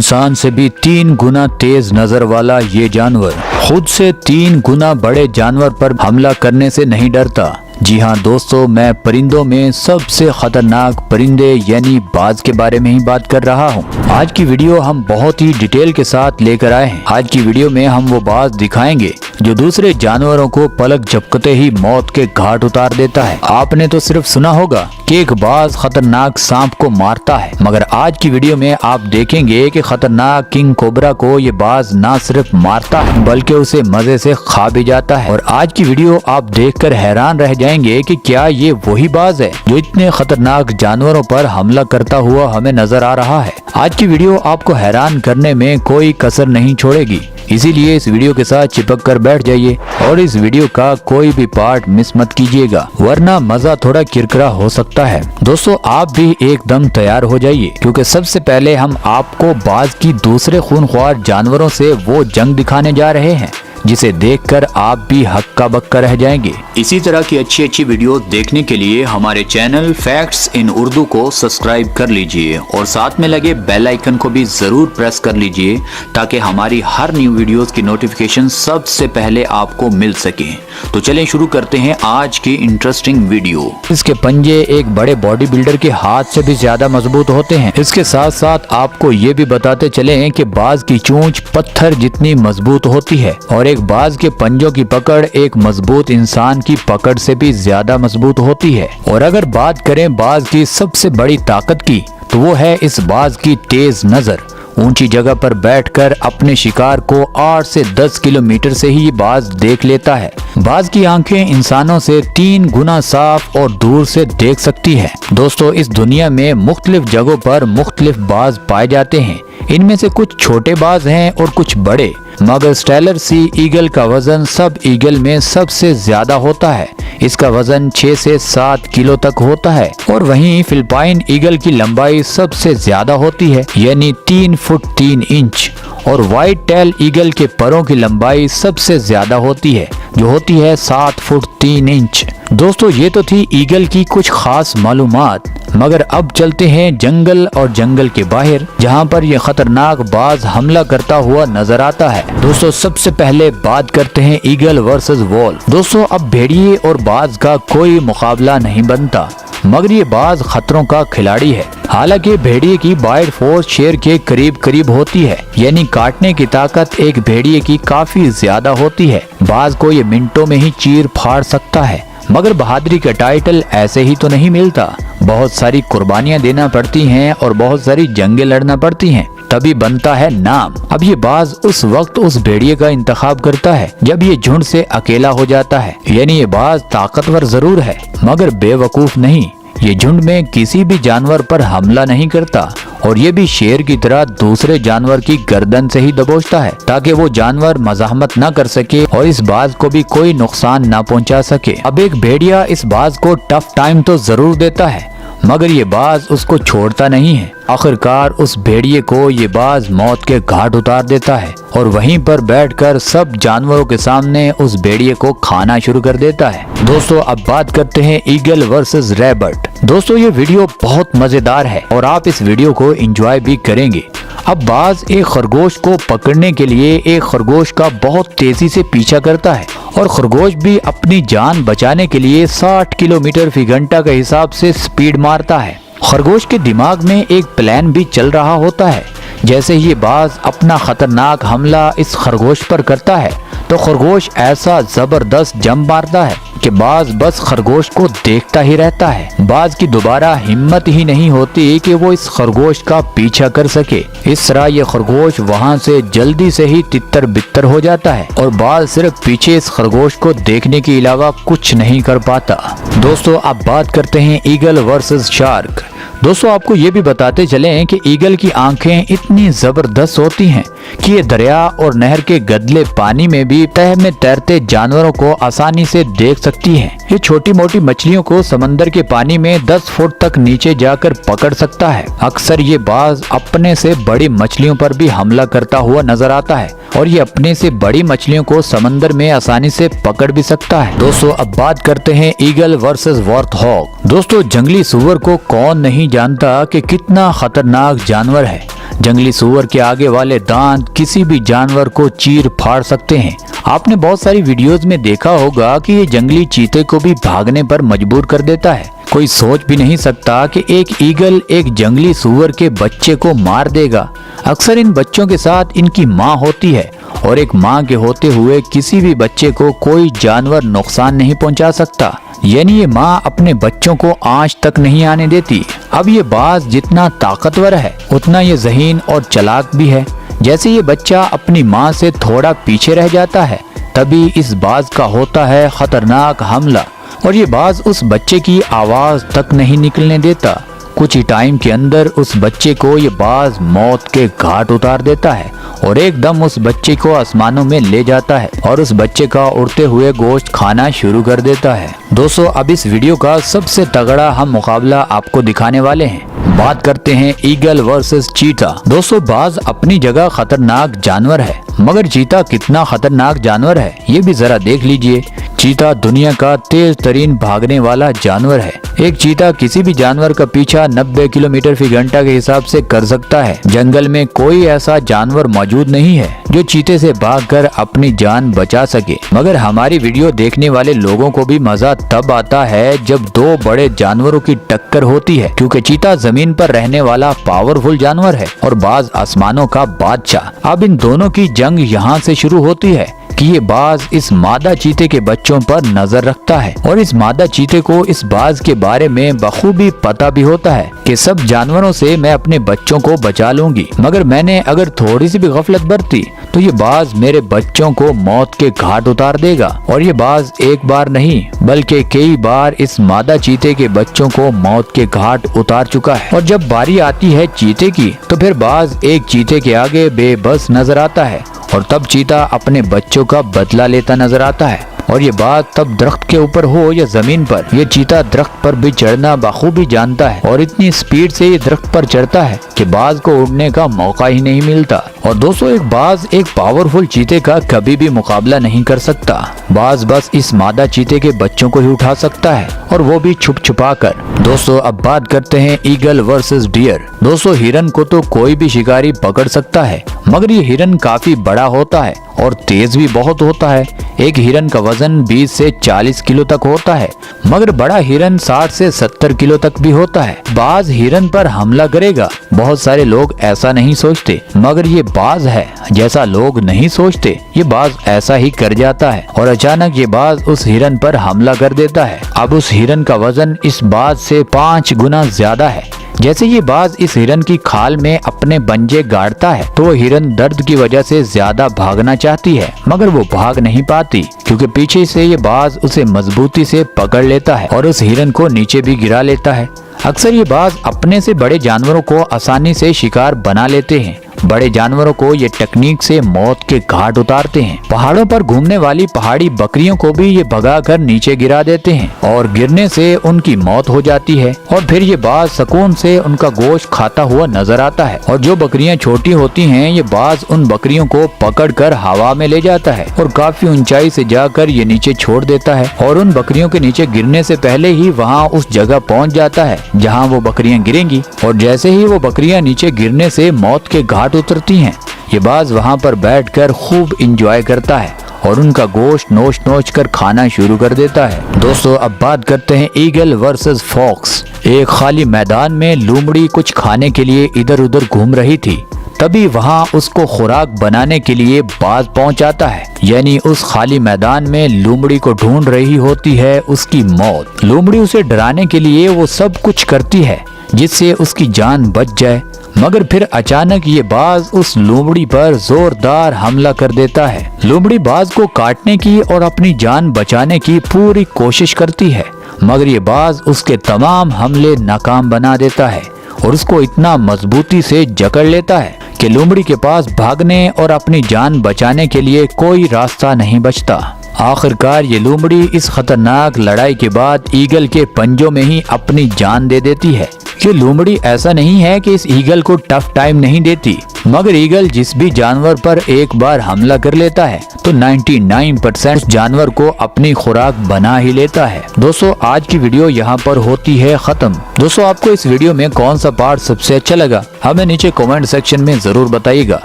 इंसान से भी 3 गुना तेज नजर वाला ये जानवर खुद से 3 गुना बड़े जानवर पर हमला करने से नहीं डरता। जी हाँ दोस्तों, मैं परिंदों में सबसे खतरनाक परिंदे यानी बाज के बारे में ही बात कर रहा हूँ। आज की वीडियो हम बहुत ही डिटेल के साथ लेकर आए हैं। आज की वीडियो में हम वो बाज दिखाएंगे जो दूसरे जानवरों को पलक झपकते ही मौत के घाट उतार देता है। आपने तो सिर्फ सुना होगा कि एक बाज खतरनाक सांप को मारता है, मगर आज की वीडियो में आप देखेंगे कि खतरनाक किंग कोबरा को ये बाज ना सिर्फ मारता है बल्कि उसे मजे से खा भी जाता है। और आज की वीडियो आप देखकर हैरान रह जाएंगे कि क्या ये वही बाज है जो इतने खतरनाक जानवरों पर हमला करता हुआ हमें नजर आ रहा है। आज की वीडियो आपको हैरान करने में कोई कसर नहीं छोड़ेगी, इसीलिए इस वीडियो के साथ चिपक कर बैठ जाइए और इस वीडियो का कोई भी पार्ट मिस मत कीजिएगा, वरना मजा थोड़ा किरकिरा हो सकता है। दोस्तों आप भी एकदम तैयार हो जाइए, क्योंकि सबसे पहले हम आपको बाज की दूसरे खूनख्वार जानवरों से वो जंग दिखाने जा रहे हैं जिसे देखकर आप भी हक्का बक्का रह जाएंगे। इसी तरह की अच्छी अच्छी वीडियो देखने के लिए हमारे चैनल फैक्ट्स इन उर्दू को सब्सक्राइब कर लीजिए और साथ में लगे बेल आइकन को भी जरूर प्रेस कर लीजिए ताकि हमारी हर न्यू वीडियोस की नोटिफिकेशन सबसे पहले आपको मिल सके। तो चलें शुरू करते हैं आज की इंटरेस्टिंग वीडियो। इसके पंजे एक बड़े बॉडी बिल्डर के हाथ से भी ज्यादा मजबूत होते हैं। इसके साथ साथ आपको ये भी बताते चले कि बाज की चोंच पत्थर जितनी मजबूत होती है और एक बाज के पंजों की पकड़ एक मजबूत इंसान की पकड़ से भी ज्यादा मजबूत होती है। और अगर बात करें बाज की सबसे बड़ी ताकत की, तो वो है इस बाज की तेज नजर। ऊंची जगह पर बैठकर अपने शिकार को 8 से 10 किलोमीटर से ही ये बाज देख लेता है। बाज की आंखें इंसानों से 3 गुना साफ और दूर से देख सकती है। दोस्तों इस दुनिया में मुख्तलिफ जगहों पर मुख्तलिफ बाज पाए जाते हैं। इनमें से कुछ छोटे बाज हैं और कुछ बड़े, मगर स्टेलर सी ईगल का वजन सब ईगल में सबसे ज्यादा होता है। इसका वजन 6 से 7 किलो तक होता है। और वहीं फिलिपाइन ईगल की लंबाई सबसे ज्यादा होती है, यानी 3 फुट 3 इंच। और व्हाइट टेल ईगल के परों की लंबाई सबसे ज्यादा होती है, जो होती है 7 फुट 3 इंच। दोस्तों ये तो थी ईगल की कुछ खास मालूमात, मगर अब चलते हैं जंगल और जंगल के बाहर, जहां पर यह खतरनाक बाज हमला करता हुआ नजर आता है। दोस्तों सबसे पहले बात करते हैं ईगल वर्सेस वॉल्फ। दोस्तों अब भेड़िए और बाज का कोई मुकाबला नहीं बनता, मगर ये बाज खतरों का खिलाड़ी है। हालांकि भेड़िए की बाइट फोर्स शेर के करीब करीब होती है, यानी काटने की ताकत एक भेड़िए की काफी ज्यादा होती है। बाज को ये मिनटों में ही चीर फाड़ सकता है, मगर बहादुरी का टाइटल ऐसे ही तो नहीं मिलता। बहुत सारी कुर्बानियां देना पड़ती हैं और बहुत सारी जंगें लड़ना पड़ती हैं, तभी बनता है नाम। अब ये बाज उस वक्त उस भेड़िए का इंतखाब करता है जब ये झुंड से अकेला हो जाता है, यानी ये बाज ताकतवर जरूर है मगर बेवकूफ नहीं। ये झुंड में किसी भी जानवर पर हमला नहीं करता और ये भी शेर की तरह दूसरे जानवर की गर्दन से ही दबोचता है ताकि वो जानवर मज़ाहमत न कर सके और इस बाज को भी कोई नुकसान न पहुंचा सके। अब एक भेड़िया इस बाज को टफ टाइम तो जरूर देता है, मगर ये बाज उसको छोड़ता नहीं है। आखिरकार उस भेड़िए को ये बाज मौत के घाट उतार देता है और वहीं पर बैठकर सब जानवरों के सामने उस भेड़िए को खाना शुरू कर देता है। दोस्तों अब बात करते हैं ईगल वर्सेस रैबिट। दोस्तों ये वीडियो बहुत मजेदार है और आप इस वीडियो को एंजॉय भी करेंगे। अब बाज एक खरगोश को पकड़ने के लिए एक खरगोश का बहुत तेजी से पीछा करता है और खरगोश भी अपनी जान बचाने के लिए 60 किलोमीटर फी घंटा के हिसाब से स्पीड मारता है। खरगोश के दिमाग में एक प्लान भी चल रहा होता है। जैसे ही ये बाज अपना खतरनाक हमला इस खरगोश पर करता है तो खरगोश ऐसा जबरदस्त जंप मारता है कि बाज बस खरगोश को देखता ही रहता है। बाज की दोबारा हिम्मत ही नहीं होती कि वो इस खरगोश का पीछा कर सके। इस तरह ये खरगोश वहाँ से जल्दी से ही तितर बितर हो जाता है और बाज सिर्फ पीछे इस खरगोश को देखने के अलावा कुछ नहीं कर पाता। दोस्तों अब बात करते हैं ईगल वर्सेस शार्क। दोस्तों आपको ये भी बताते चलें कि ईगल की आंखें इतनी जबरदस्त होती हैं कि ये दरिया और नहर के गदले पानी में भी तह में तैरते जानवरों को आसानी से देख सकती हैं। ये छोटी मोटी मछलियों को समंदर के पानी में 10 फुट तक नीचे जाकर पकड़ सकता है। अक्सर ये बाज अपने से बड़ी मछलियों पर भी हमला करता हुआ नजर आता है और ये अपने से बड़ी मछलियों को समंदर में आसानी से पकड़ भी सकता है। दोस्तों अब बात करते हैं ईगल वर्सेस वॉर्थहॉग। दोस्तों जंगली सुअर को कौन नहीं जानता कि कितना खतरनाक जानवर है, जंगली सूअर के आगे वाले दांत किसी भी जानवर को चीर फाड़ सकते हैं। आपने बहुत सारी वीडियोस में देखा होगा कि ये जंगली चीते को भी भागने पर मजबूर कर देता है। कोई सोच भी नहीं सकता कि एक ईगल एक जंगली सूअर के बच्चे को मार देगा। अक्सर इन बच्चों के साथ इनकी माँ होती है और एक माँ के होते हुए किसी भी बच्चे को कोई जानवर नुकसान नहीं पहुंचा सकता, यानी ये माँ अपने बच्चों को आंच तक नहीं आने देती। अब ये बाज जितना ताकतवर है उतना ये ज़हीन और चालाक भी है। जैसे ये बच्चा अपनी माँ से थोड़ा पीछे रह जाता है, तभी इस बाज का होता है खतरनाक हमला और ये बाज उस बच्चे की आवाज तक नहीं निकलने देता। कुछ ही टाइम के अंदर उस बच्चे को ये बाज मौत के घाट उतार देता है और एकदम उस बच्चे को आसमानों में ले जाता है और उस बच्चे का उड़ते हुए गोश्त खाना शुरू कर देता है। दोस्तों, अब इस वीडियो का सबसे तगड़ा हम मुकाबला आपको दिखाने वाले हैं। बात करते हैं ईगल वर्सेस चीता। दोस्तों, बाज अपनी जगह खतरनाक जानवर है, मगर चीता कितना खतरनाक जानवर है ये भी जरा देख लीजिए। चीता दुनिया का तेज तरीन भागने वाला जानवर है। एक चीता किसी भी जानवर का पीछा 90 किलोमीटर फी घंटा के हिसाब से कर सकता है। जंगल में कोई ऐसा जानवर मौजूद नहीं है जो चीते से भागकर अपनी जान बचा सके। मगर हमारी वीडियो देखने वाले लोगों को भी मजा तब आता है जब दो बड़े जानवरों की टक्कर होती है, क्योंकि चीता जमीन पर रहने वाला पावरफुल जानवर है और बाज आसमानों का बादशाह। अब इन दोनों की जंग यहाँ से शुरू होती है कि ये बाज इस मादा चीते के बच्चों पर नजर रखता है और इस मादा चीते को इस बाज के बारे में बखूबी पता भी होता है कि सब जानवरों से मैं अपने बच्चों को बचा लूंगी, मगर मैंने अगर थोड़ी सी भी गफलत बरती तो ये बाज मेरे बच्चों को मौत के घाट उतार देगा। और ये बाज एक बार नहीं बल्कि कई बार इस मादा चीते के बच्चों को मौत के घाट उतार चुका है। और जब बारी आती है चीते की तो फिर बाज एक चीते के आगे बेबस नजर आता है और तब चीता अपने बच्चों का बदला लेता नजर आता है। और ये बात तब दरख्त के ऊपर हो या जमीन पर, ये चीता दरख्त पर भी चढ़ना बखूबी जानता है और इतनी स्पीड से ये दरख्त पर चढ़ता है कि बाज को उड़ने का मौका ही नहीं मिलता। और दोस्तों, एक बाज एक पावरफुल चीते का कभी भी मुकाबला नहीं कर सकता। बाज बस इस मादा चीते के बच्चों को ही उठा सकता है और वो भी छुप छुपा कर। दोस्तों, अब बात करते हैं ईगल वर्सेस डियर। दोस्तों, हिरन को तो कोई भी शिकारी पकड़ सकता है, मगर ये हिरन काफी बड़ा होता है और तेज भी बहुत होता है। एक हिरन का वजन 20 से 40 किलो तक होता है, मगर बड़ा हिरन 60 से 70 किलो तक भी होता है। बाज हिरन पर हमला करेगा। बहुत सारे लोग ऐसा नहीं सोचते, मगर ये बाज है जैसा लोग नहीं सोचते। ये बाज ऐसा ही कर जाता है और अचानक ये बाज उस हिरन पर हमला कर देता है। अब उस हिरन का वजन इस बाज से 5 गुना ज्यादा है। जैसे ये बाज इस हिरन की खाल में अपने पंजे गाड़ता है तो वो हिरन दर्द की वजह से ज्यादा भागना चाहती है, मगर वो भाग नहीं पाती क्योंकि पीछे से ये बाज उसे मजबूती से पकड़ लेता है और उस हिरन को नीचे भी गिरा लेता है। अक्सर ये बाज अपने से बड़े जानवरों को आसानी से शिकार बना लेते हैं। बड़े जानवरों को ये टेक्निक से मौत के घाट उतारते हैं। पहाड़ों पर घूमने वाली पहाड़ी बकरियों को भी ये भगाकर नीचे गिरा देते हैं और गिरने से उनकी मौत हो जाती है और फिर ये बाज सुकून से उनका गोश्त खाता हुआ नजर आता है। और जो बकरियां छोटी होती हैं, ये बाज उन बकरियों को पकड़कर हवा में ले जाता है और काफी ऊंचाई से जाकर ये नीचे छोड़ देता है और उन बकरियों के नीचे गिरने से पहले ही वहाँ उस जगह पहुँच जाता है जहाँ वो बकरियां गिरेंगी। और जैसे ही वो बकरियां नीचे गिरने से मौत के घाट उतरती हैं, ये बाज वहां पर बैठकर खूब इंजॉय करता है और उनका गोश्त नोच नोच कर खाना शुरू कर देता है। दोस्तों, अब बात करते हैं ईगल वर्सेस फॉक्स। एक खाली मैदान में लोमड़ी कुछ खाने के लिए इधर उधर घूम रही थी, तभी वहां उसको खुराक बनाने के लिए बाज पहुंच आता है। यानी उस खाली मैदान में लोमड़ी को ढूंढ रही होती है उसकी मौत। लोमड़ी उसे डराने के लिए वो सब कुछ करती है जिससे उसकी जान बच जाए, मगर फिर अचानक ये बाज उस लोमड़ी पर जोरदार हमला कर देता है। लोमड़ी बाज को काटने की और अपनी जान बचाने की पूरी कोशिश करती है, मगर ये बाज उसके तमाम हमले नाकाम बना देता है और उसको इतना मजबूती से जकड़ लेता है कि लोमड़ी के पास भागने और अपनी जान बचाने के लिए कोई रास्ता नहीं बचता। आखिरकार ये लोमड़ी इस खतरनाक लड़ाई के बाद ईगल के पंजों में ही अपनी जान दे देती है। कि लोमड़ी ऐसा नहीं है कि इस ईगल को टफ टाइम नहीं देती, मगर ईगल जिस भी जानवर पर एक बार हमला कर लेता है तो 99% जानवर को अपनी खुराक बना ही लेता है। दोस्तों आज की वीडियो यहाँ पर होती है खत्म। दोस्तों आपको इस वीडियो में कौन सा पार्ट सबसे अच्छा लगा हमें नीचे कमेंट सेक्शन में जरूर बताइएगा।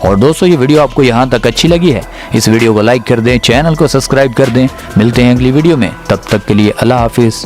और दोस्तों ये वीडियो आपको यहाँ तक अच्छी लगी है इस वीडियो को लाइक कर दें, चैनल को सब्सक्राइब कर दें। मिलते हैं अगली वीडियो में, तब तक के लिए अल्लाह हाफिज।